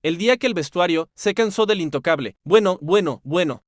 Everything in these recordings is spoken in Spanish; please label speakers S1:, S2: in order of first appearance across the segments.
S1: el día que el vestuario se cansó del intocable. Bueno,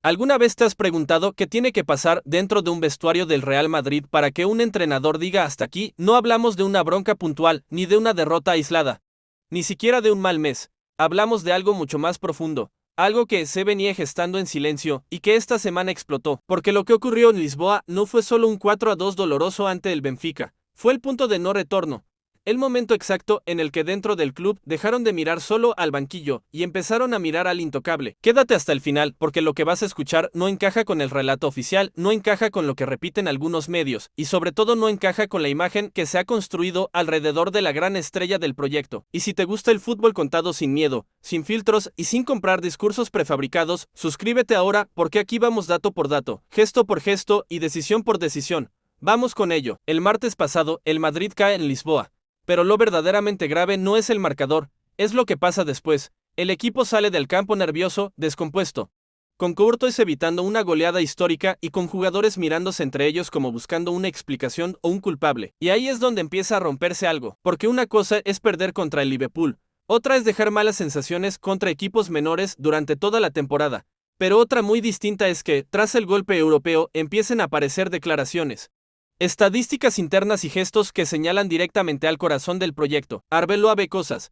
S1: ¿alguna vez te has preguntado qué tiene que pasar dentro de un vestuario del Real Madrid para que un entrenador diga hasta aquí? No hablamos de una bronca puntual, ni de una derrota aislada, ni siquiera de un mal mes. Hablamos de algo mucho más profundo, algo que se venía gestando en silencio y que esta semana explotó, porque lo que ocurrió en Lisboa no fue solo un 4-2 doloroso ante el Benfica, fue el punto de no retorno. El momento exacto en el que dentro del club dejaron de mirar solo al banquillo y empezaron a mirar al intocable. Quédate hasta el final porque lo que vas a escuchar no encaja con el relato oficial, no encaja con lo que repiten algunos medios y sobre todo no encaja con la imagen que se ha construido alrededor de la gran estrella del proyecto. Y si te gusta el fútbol contado sin miedo, sin filtros y sin comprar discursos prefabricados, suscríbete ahora porque aquí vamos dato por dato, gesto por gesto y decisión por decisión. Vamos con ello. El martes pasado, el Madrid cae en Lisboa. Pero lo verdaderamente grave no es el marcador, es lo que pasa después. El equipo sale del campo nervioso, descompuesto, con Courtois evitando una goleada histórica y con jugadores mirándose entre ellos como buscando una explicación o un culpable. Y ahí es donde empieza a romperse algo, porque una cosa es perder contra el Liverpool, otra es dejar malas sensaciones contra equipos menores durante toda la temporada, pero otra muy distinta es que, tras el golpe europeo, empiecen a aparecer declaraciones, estadísticas internas y gestos que señalan directamente al corazón del proyecto. Arbeloa ve cosas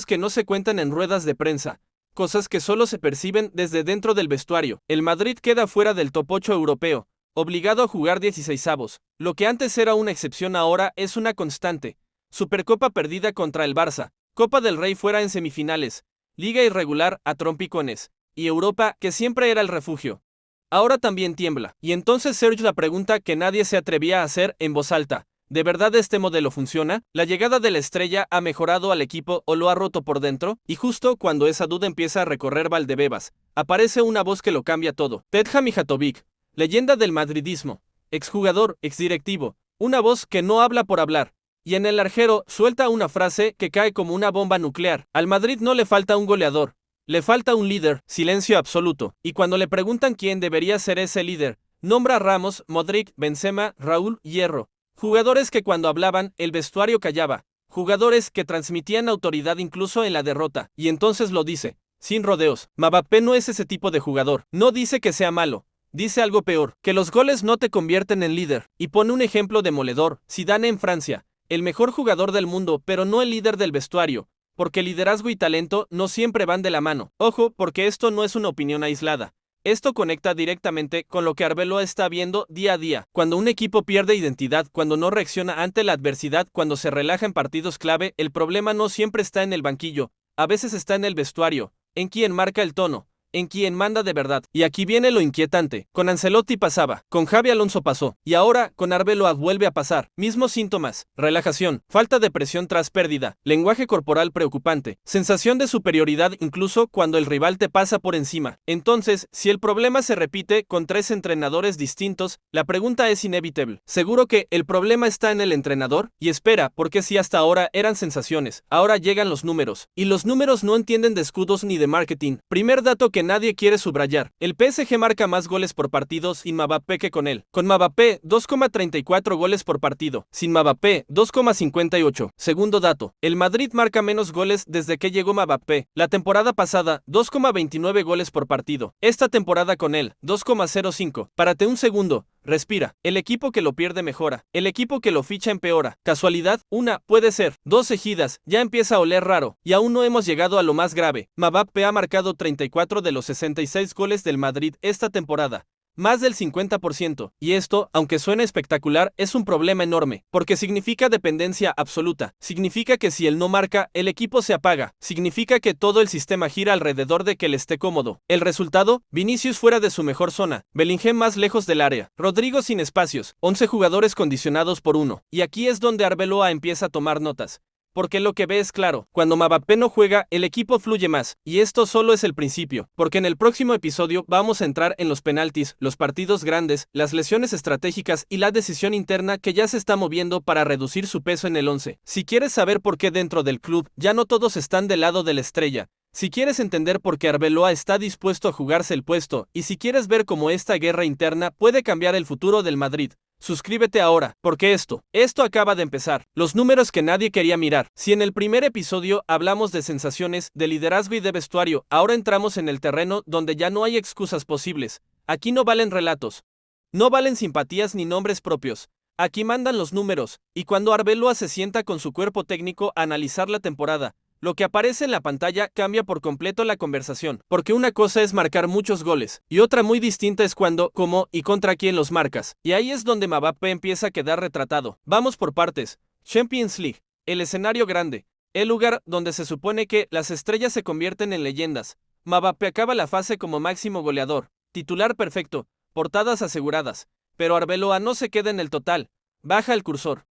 S1: que no se cuentan en ruedas de prensa, cosas que solo se perciben desde dentro del vestuario. El Madrid queda fuera del top 8 europeo, obligado a jugar 16avos. Lo que antes era una excepción ahora es una constante. Supercopa perdida contra el Barça, Copa del Rey fuera en semifinales, Liga irregular a trompicones, y Europa, que siempre era el refugio, ahora también tiembla. Y entonces Serge la pregunta que nadie se atrevía a hacer en voz alta: ¿de verdad este modelo funciona? ¿La llegada de la estrella ha mejorado al equipo o lo ha roto por dentro? Y justo cuando esa duda empieza a recorrer Valdebebas, aparece una voz que lo cambia todo. Petja Mijatovic, leyenda del madridismo, exjugador, exdirectivo, una voz que no habla por hablar. Y en el larguero suelta una frase que cae como una bomba nuclear. Al Madrid no le falta un goleador. Le falta un líder, silencio absoluto. Y cuando le preguntan quién debería ser ese líder, nombra a Ramos, Modric, Benzema, Raúl, Hierro. Jugadores que cuando hablaban, el vestuario callaba. Jugadores que transmitían autoridad incluso en la derrota. Y entonces lo dice, sin rodeos. Mbappé no es ese tipo de jugador. No dice que sea malo. Dice algo peor, que los goles no te convierten en líder. Y pone un ejemplo demoledor. Zidane en Francia, el mejor jugador del mundo, pero no el líder del vestuario. Porque liderazgo y talento no siempre van de la mano. Ojo, porque esto no es una opinión aislada. Esto conecta directamente con lo que Arbeloa está viendo día a día. Cuando un equipo pierde identidad, cuando no reacciona ante la adversidad, cuando se relaja en partidos clave, el problema no siempre está en el banquillo. A veces está en el vestuario, en quien marca el tono, en quien manda de verdad. Y aquí viene lo inquietante. Con Ancelotti pasaba, con Xabi Alonso pasó, y ahora con Arbeloa vuelve a pasar. Mismos síntomas: relajación, falta de presión tras pérdida, lenguaje corporal preocupante, sensación de superioridad incluso cuando el rival te pasa por encima. Entonces, si el problema se repite con tres entrenadores distintos, la pregunta es inevitable. ¿Seguro que el problema está en el entrenador? Y espera, porque si hasta ahora eran sensaciones, ahora llegan los números. Y los números no entienden de escudos ni de marketing. Primer dato que nadie quiere subrayar: el PSG marca más goles por partido sin Mbappé que con él. Con Mbappé, 2,34 goles por partido. Sin Mbappé, 2,58. Segundo dato: el Madrid marca menos goles desde que llegó Mbappé. La temporada pasada, 2,29 goles por partido. Esta temporada con él, 2,05. Párate un segundo. Respira. El equipo que lo pierde mejora. El equipo que lo ficha empeora. ¿Casualidad? Una, puede ser. Dos seguidas. Ya empieza a oler raro. Y aún no hemos llegado a lo más grave. Mbappé ha marcado 34 de los 66 goles del Madrid esta temporada. Más del 50%. Y esto, aunque suene espectacular, es un problema enorme, porque significa dependencia absoluta. Significa que si él no marca, el equipo se apaga. Significa que todo el sistema gira alrededor de que él esté cómodo. El resultado: Vinicius fuera de su mejor zona, Bellingham más lejos del área, Rodrigo sin espacios, 11 jugadores condicionados por uno. Y aquí es donde Arbeloa empieza a tomar notas. Porque lo que ve es claro: cuando Mbappé no juega, el equipo fluye más. Y esto solo es el principio, porque en el próximo episodio vamos a entrar en los penaltis, los partidos grandes, las lesiones estratégicas y la decisión interna que ya se está moviendo para reducir su peso en el 11. Si quieres saber por qué dentro del club ya no todos están del lado de la estrella, si quieres entender por qué Arbeloa está dispuesto a jugarse el puesto, y si quieres ver cómo esta guerra interna puede cambiar el futuro del Madrid, Suscríbete ahora, porque esto acaba de empezar. Los números que nadie quería mirar. Si en el primer episodio hablamos de sensaciones, de liderazgo y de vestuario, ahora entramos en el terreno donde ya no hay excusas posibles. Aquí no valen relatos. No valen simpatías ni nombres propios. Aquí mandan los números, y cuando Arbeloa se sienta con su cuerpo técnico a analizar la temporada, lo que aparece en la pantalla cambia por completo la conversación, porque una cosa es marcar muchos goles, y otra muy distinta es cuándo, cómo y contra quién los marcas, y ahí es donde Mbappé empieza a quedar retratado. Vamos por partes. Champions League, el escenario grande, el lugar donde se supone que las estrellas se convierten en leyendas. Mbappé acaba la fase como máximo goleador, titular perfecto, portadas aseguradas, pero Arbeloa no se queda en el total, baja el cursor.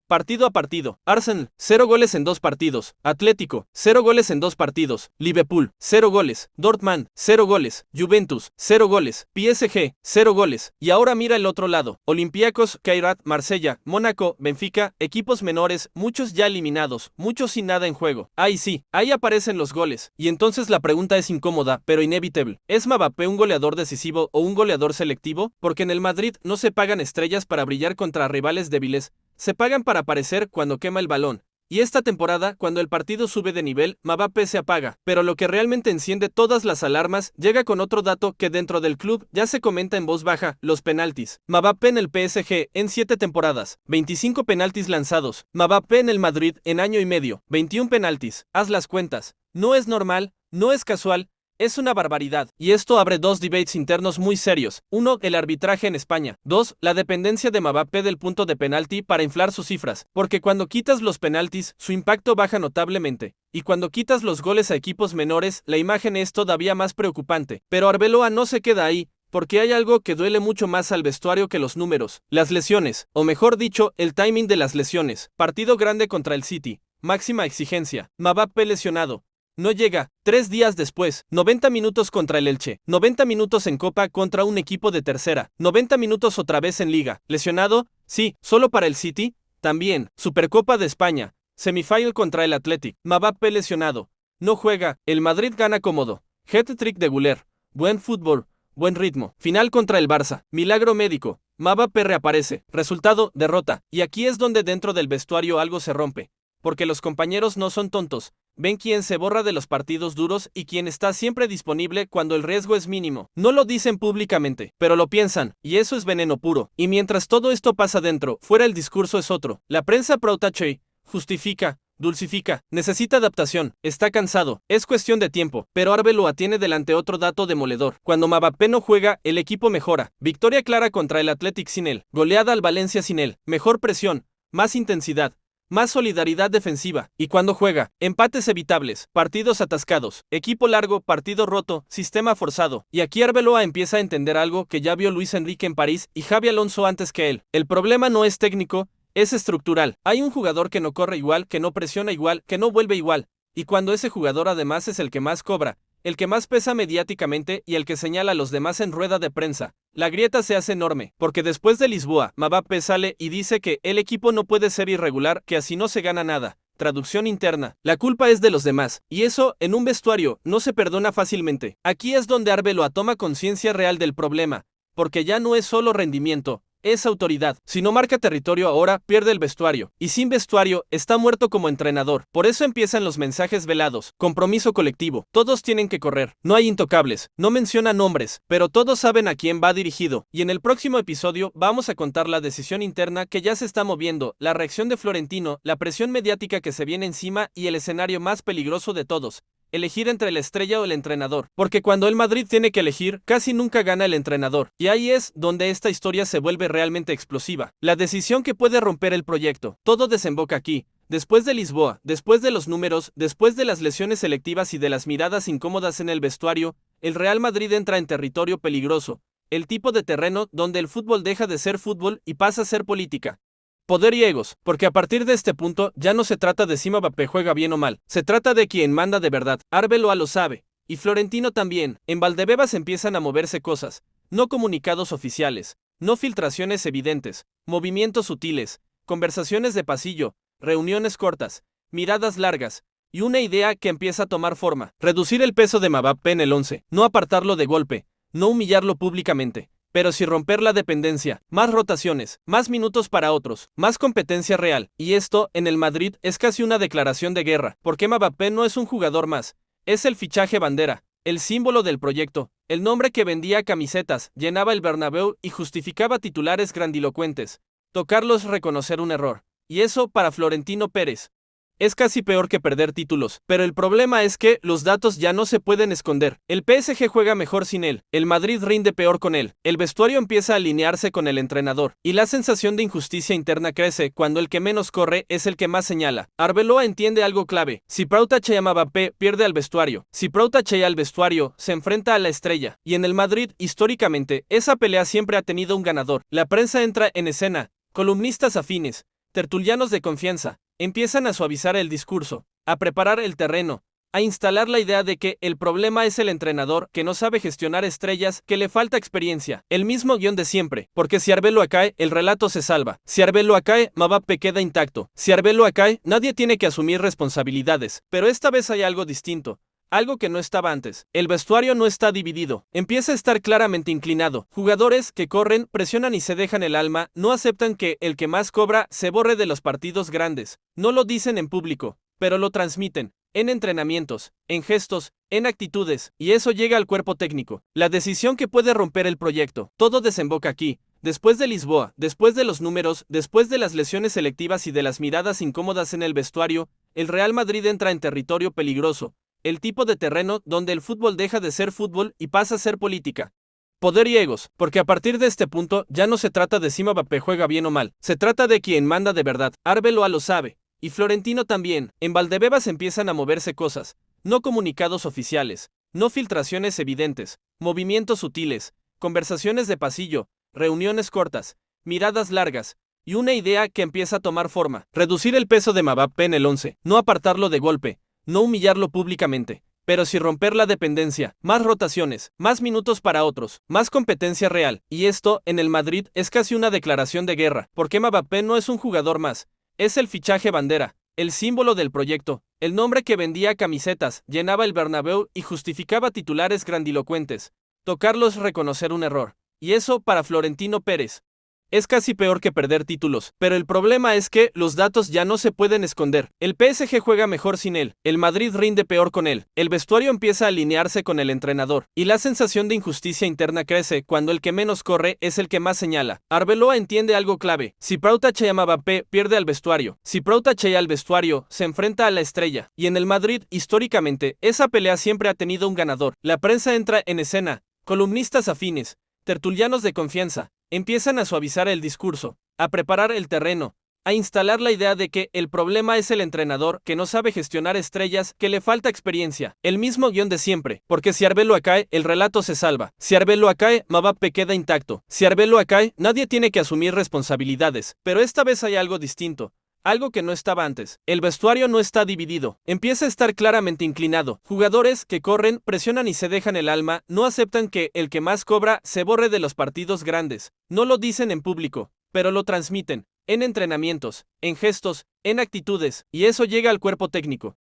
S1: Partido a partido. Arsenal, 0 goles en 2 partidos. Atlético, 0 goles en 2 partidos. Liverpool, 0 goles. Dortmund, 0 goles. Juventus, 0 goles. PSG, 0 goles. Y ahora mira el otro lado. Olympiacos, Kairat, Marsella, Mónaco, Benfica, equipos menores, muchos ya eliminados, muchos sin nada en juego. Ahí sí, ahí aparecen los goles. Y entonces la pregunta es incómoda, pero inevitable. ¿Es Mbappé un goleador decisivo o un goleador selectivo? Porque en el Madrid no se pagan estrellas para brillar contra rivales débiles. Se pagan para aparecer cuando quema el balón. Y esta temporada, cuando el partido sube de nivel, Mbappé se apaga. Pero lo que realmente enciende todas las alarmas llega con otro dato que dentro del club ya se comenta en voz baja: los penaltis. Mbappé en el PSG en 7 temporadas, 25 penaltis lanzados. Mbappé en el Madrid en año y medio, 21 penaltis. Haz las cuentas. No es normal, no es casual. Es una barbaridad, y esto abre dos debates internos muy serios. 1. El arbitraje en España. 2. La dependencia de Mbappé del punto de penalti para inflar sus cifras, porque cuando quitas los penaltis, su impacto baja notablemente, y cuando quitas los goles a equipos menores, la imagen es todavía más preocupante. Pero Arbeloa no se queda ahí, porque hay algo que duele mucho más al vestuario que los números: las lesiones, o mejor dicho, el timing de las lesiones. Partido grande contra el City, máxima exigencia, Mbappé lesionado. No llega, 3 días después, 90 minutos contra el Elche, 90 minutos en Copa contra un equipo de tercera, 90 minutos otra vez en Liga. ¿Lesionado? Sí, ¿solo para el City? También. Supercopa de España, semifinal contra el Athletic, Mbappé lesionado. No juega, el Madrid gana cómodo. Hat-trick de Güler, buen fútbol, buen ritmo. Final contra el Barça, milagro médico, Mbappé reaparece. Resultado, derrota. Y aquí es donde dentro del vestuario algo se rompe. Porque los compañeros no son tontos, ven quién se borra de los partidos duros y quién está siempre disponible cuando el riesgo es mínimo. No lo dicen públicamente, pero lo piensan, y eso es veneno puro. Y mientras todo esto pasa dentro, fuera el discurso es otro. La prensa protege, justifica, dulcifica, necesita adaptación, está cansado, es cuestión de tiempo. Pero Arbeloa tiene delante otro dato demoledor: cuando Mbappé no juega, el equipo mejora. Victoria clara contra el Athletic sin él, goleada al Valencia sin él, mejor presión, más intensidad, más solidaridad defensiva. Y cuando juega, empates evitables, partidos atascados, equipo largo, partido roto, sistema forzado. Y aquí Arbeloa empieza a entender algo que ya vio Luis Enrique en París y Xabi Alonso antes que él. El problema no es técnico, es estructural. Hay un jugador que no corre igual, que no presiona igual, que no vuelve igual. Y cuando ese jugador además es el que más cobra, el que más pesa mediáticamente y el que señala a los demás en rueda de prensa, la grieta se hace enorme, porque después de Lisboa, Mbappé sale y dice que el equipo no puede ser irregular, que así no se gana nada. Traducción interna: la culpa es de los demás, y eso, en un vestuario, no se perdona fácilmente. Aquí es donde Arbeloa toma conciencia real del problema, porque ya no es solo rendimiento, es autoridad. Si no marca territorio ahora, pierde el vestuario. Y sin vestuario, está muerto como entrenador. Por eso empiezan los mensajes velados: compromiso colectivo. Todos tienen que correr. No hay intocables. No menciona nombres, pero todos saben a quién va dirigido. Y en el próximo episodio vamos a contar la decisión interna que ya se está moviendo, la reacción de Florentino, la presión mediática que se viene encima y el escenario más peligroso de todos: elegir entre la estrella o el entrenador. Porque cuando el Madrid tiene que elegir, casi nunca gana el entrenador. Y ahí es donde esta historia se vuelve realmente explosiva. La decisión que puede romper el proyecto. Todo desemboca aquí. Después de Lisboa, después de los números, después de las lesiones selectivas y de las miradas incómodas en el vestuario, el Real Madrid entra en territorio peligroso. El tipo de terreno donde el fútbol deja de ser fútbol y pasa a ser política. Poder y egos, porque a partir de este punto ya no se trata de si Mbappé juega bien o mal, se trata de quien manda de verdad. Arbeloa lo sabe, y Florentino también. En Valdebebas empiezan a moverse cosas, no comunicados oficiales, no filtraciones evidentes, movimientos sutiles, conversaciones de pasillo, reuniones cortas, miradas largas, y una idea que empieza a tomar forma: reducir el peso de Mbappé en el 11, no apartarlo de golpe, no humillarlo públicamente, pero sin romper la dependencia, más rotaciones, más minutos para otros, más competencia real, y esto, en el Madrid, es casi una declaración de guerra, porque Mbappé no es un jugador más, es el fichaje bandera, el símbolo del proyecto, el nombre que vendía camisetas, llenaba el Bernabéu y justificaba titulares grandilocuentes. Tocarlos es reconocer un error, y eso para Florentino Pérez es casi peor que perder títulos, pero el problema es que los datos ya no se pueden esconder. El PSG juega mejor sin él, el Madrid rinde peor con él, el vestuario empieza a alinearse con el entrenador, y la sensación de injusticia interna crece cuando el que menos corre es el que más señala. Arbeloa entiende algo clave: si Pau tachea a Mbappé, pierde al vestuario; si Pau tachea al vestuario, se enfrenta a la estrella, y en el Madrid, históricamente, esa pelea siempre ha tenido un ganador. La prensa entra en escena, columnistas afines, tertulianos de confianza, empiezan a suavizar el discurso, a preparar el terreno, a instalar la idea de que el problema es el entrenador que no sabe gestionar estrellas, que le falta experiencia, el mismo guión de siempre, porque si Arbeloa cae, el relato se salva; si Arbeloa cae, Mbappé queda intacto; si Arbeloa cae, nadie tiene que asumir responsabilidades, pero esta vez hay algo distinto. Algo que no estaba antes. El vestuario no está dividido. Empieza a estar claramente inclinado. Jugadores que corren, presionan y se dejan el alma, no aceptan que el que más cobra se borre de los partidos grandes. No lo dicen en público, pero lo transmiten. En entrenamientos, en gestos, en actitudes, y eso llega al cuerpo técnico. La decisión que puede romper el proyecto. Todo desemboca aquí. Después de Lisboa, después de los números, después de las lesiones selectivas y de las miradas incómodas en el vestuario, el Real Madrid entra en territorio peligroso. El tipo de terreno donde el fútbol deja de ser fútbol y pasa a ser política. Poder y egos, porque a partir de este punto ya no se trata de si Mbappé juega bien o mal, se trata de quien manda de verdad. Arbeloa lo sabe, y Florentino también. En Valdebebas empiezan a moverse cosas, no comunicados oficiales, no filtraciones evidentes, movimientos sutiles, conversaciones de pasillo, reuniones cortas, miradas largas, y una idea que empieza a tomar forma: reducir el peso de Mbappé en el 11, no apartarlo de golpe, no humillarlo públicamente, pero sí romper la dependencia, más rotaciones, más minutos para otros, más competencia real, y esto, en el Madrid, es casi una declaración de guerra, porque Mbappé no es un jugador más, es el fichaje bandera, el símbolo del proyecto, el nombre que vendía camisetas, llenaba el Bernabéu y justificaba titulares grandilocuentes. Tocarlos es reconocer un error, y eso para Florentino Pérez es casi peor que perder títulos, pero el problema es que los datos ya no se pueden esconder. El PSG juega mejor sin él, el Madrid rinde peor con él, el vestuario empieza a alinearse con el entrenador, y la sensación de injusticia interna crece cuando el que menos corre es el que más señala. Arbeloa entiende algo clave: si Pau tachea a Mbappé, pierde al vestuario; si Pau tachea al vestuario, se enfrenta a la estrella, y en el Madrid, históricamente, esa pelea siempre ha tenido un ganador. La prensa entra en escena, columnistas afines, tertulianos de confianza, empiezan a suavizar el discurso, a preparar el terreno, a instalar la idea de que el problema es el entrenador que no sabe gestionar estrellas, que le falta experiencia. El mismo guión de siempre, porque si Arbeloa cae, el relato se salva; si Arbeloa cae, Mbappé queda intacto; si Arbeloa cae, nadie tiene que asumir responsabilidades, pero esta vez hay algo distinto. Algo que no estaba antes. El vestuario no está dividido. Empieza a estar claramente inclinado. Jugadores que corren, presionan y se dejan el alma, no aceptan que el que más cobra se borre de los partidos grandes. No lo dicen en público, pero lo transmiten. En entrenamientos, en gestos, en actitudes, y eso llega al cuerpo técnico.